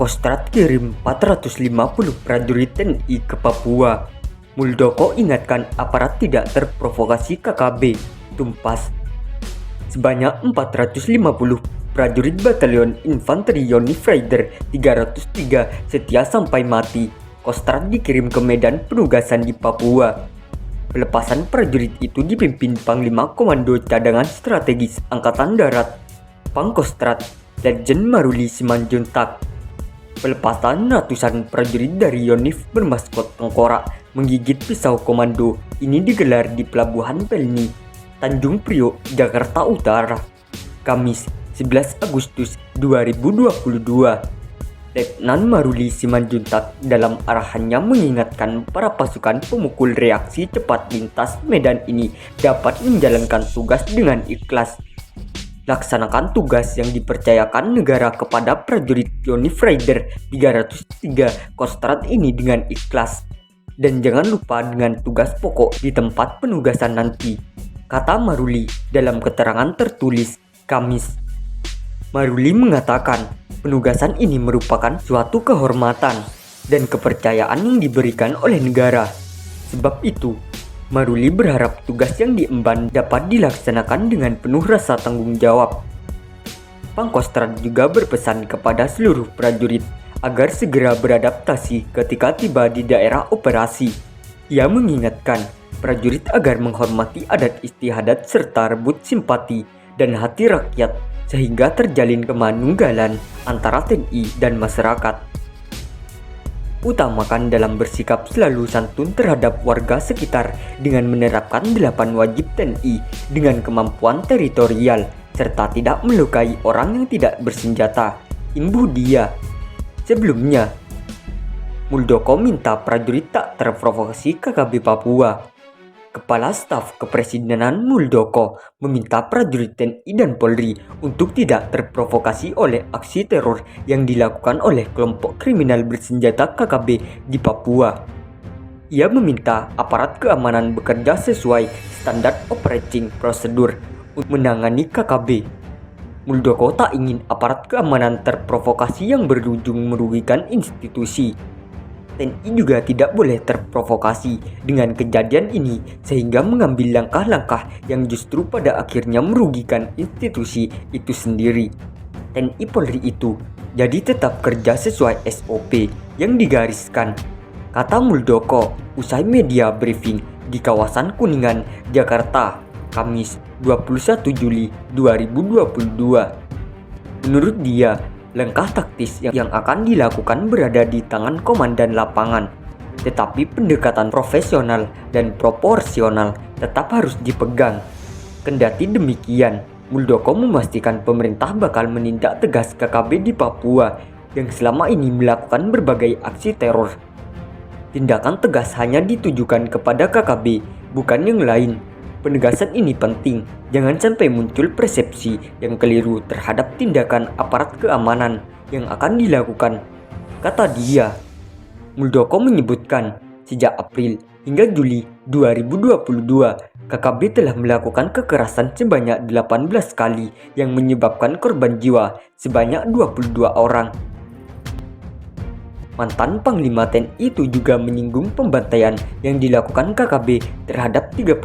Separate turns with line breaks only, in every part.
Pangkostrat kirim 450 prajurit TNI ke Papua. Muldoko ingatkan aparat tidak terprovokasi KKB. Tumpas. Sebanyak 450 prajurit Batalion Infanteri Yonif Raider 303 setia sampai mati Kostrat dikirim ke medan penugasan di Papua. Pelepasan prajurit itu dipimpin Panglima Komando Cadangan Strategis Angkatan Darat Pangkostrat Letjen Maruli Simanjuntak. Pelepasan ratusan prajurit dari Yonif bermaskot tengkorak menggigit pisau komando ini digelar di Pelabuhan Pelni, Tanjung Priok, Jakarta Utara, Kamis 11 Agustus 2022. Letnan Maruli Simanjuntak dalam arahannya mengingatkan para pasukan pemukul reaksi cepat lintas medan ini dapat menjalankan tugas dengan ikhlas. Laksanakan tugas yang dipercayakan negara kepada prajurit Yonif Raider 303 Kostrat ini dengan ikhlas. Dan jangan lupa dengan tugas pokok di tempat penugasan nanti, kata Maruli dalam keterangan tertulis Kamis. Maruli mengatakan penugasan ini merupakan suatu kehormatan dan kepercayaan yang diberikan oleh negara. Sebab itu, Maruli berharap tugas yang diemban dapat dilaksanakan dengan penuh rasa tanggung jawab. Pangkostrat juga berpesan kepada seluruh prajurit agar segera beradaptasi ketika tiba di daerah operasi. Ia mengingatkan prajurit agar menghormati adat istiadat serta rebut simpati dan hati rakyat sehingga terjalin kemanunggalan antara TNI dan masyarakat. Utamakan dalam bersikap selalu santun terhadap warga sekitar dengan menerapkan 8 wajib TNI dengan kemampuan teritorial serta tidak melukai orang yang tidak bersenjata, imbuh dia. Sebelumnya, Muldoko minta prajurit tak terprovokasi KKB Papua. Kepala Staf Kepresidenan Muldoko meminta prajurit TNI dan Polri untuk tidak terprovokasi oleh aksi teror yang dilakukan oleh kelompok kriminal bersenjata KKB di Papua. Ia meminta aparat keamanan bekerja sesuai standar operating procedure untuk menangani KKB. Muldoko tak ingin aparat keamanan terprovokasi yang berujung merugikan institusi. TNI juga tidak boleh terprovokasi dengan kejadian ini sehingga mengambil langkah-langkah yang justru pada akhirnya merugikan institusi itu sendiri. TNI Polri itu jadi tetap kerja sesuai SOP yang digariskan, kata Muldoko usai media briefing di kawasan Kuningan, Jakarta, Kamis 21 Juli 2022. Menurut dia, langkah taktis yang akan dilakukan berada di tangan komandan lapangan, tetapi pendekatan profesional dan proporsional tetap harus dipegang. Kendati demikian, Muldoko memastikan pemerintah bakal menindak tegas KKB di Papua yang selama ini melakukan berbagai aksi teror. Tindakan tegas hanya ditujukan kepada KKB, bukan yang lain. Penegasan ini penting, jangan sampai muncul persepsi yang keliru terhadap tindakan aparat keamanan yang akan dilakukan, kata dia. Muldoko menyebutkan, sejak April hingga Juli 2022, KKB telah melakukan kekerasan sebanyak 18 kali yang menyebabkan korban jiwa sebanyak 22 orang. Mantan Panglima TNI itu juga menyinggung pembantaian yang dilakukan KKB terhadap 31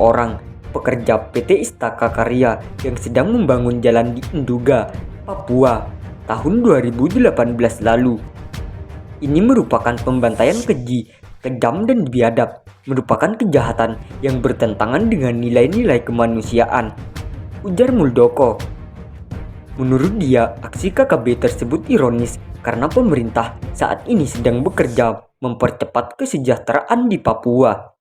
orang pekerja PT Istaka Karya yang sedang membangun jalan di Enduga, Papua, tahun 2018 lalu. Ini merupakan pembantaian keji, kejam dan biadab, merupakan kejahatan yang bertentangan dengan nilai-nilai kemanusiaan, ujar Muldoko. Menurut dia, aksi KKB tersebut ironis karena pemerintah saat ini sedang bekerja mempercepat kesejahteraan di Papua.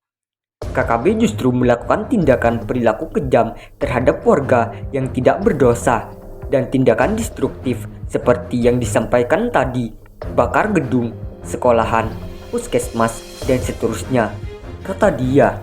KKB justru melakukan tindakan perilaku kejam terhadap warga yang tidak berdosa dan tindakan destruktif seperti yang disampaikan tadi, bakar gedung, sekolahan, puskesmas, dan seterusnya, kata dia.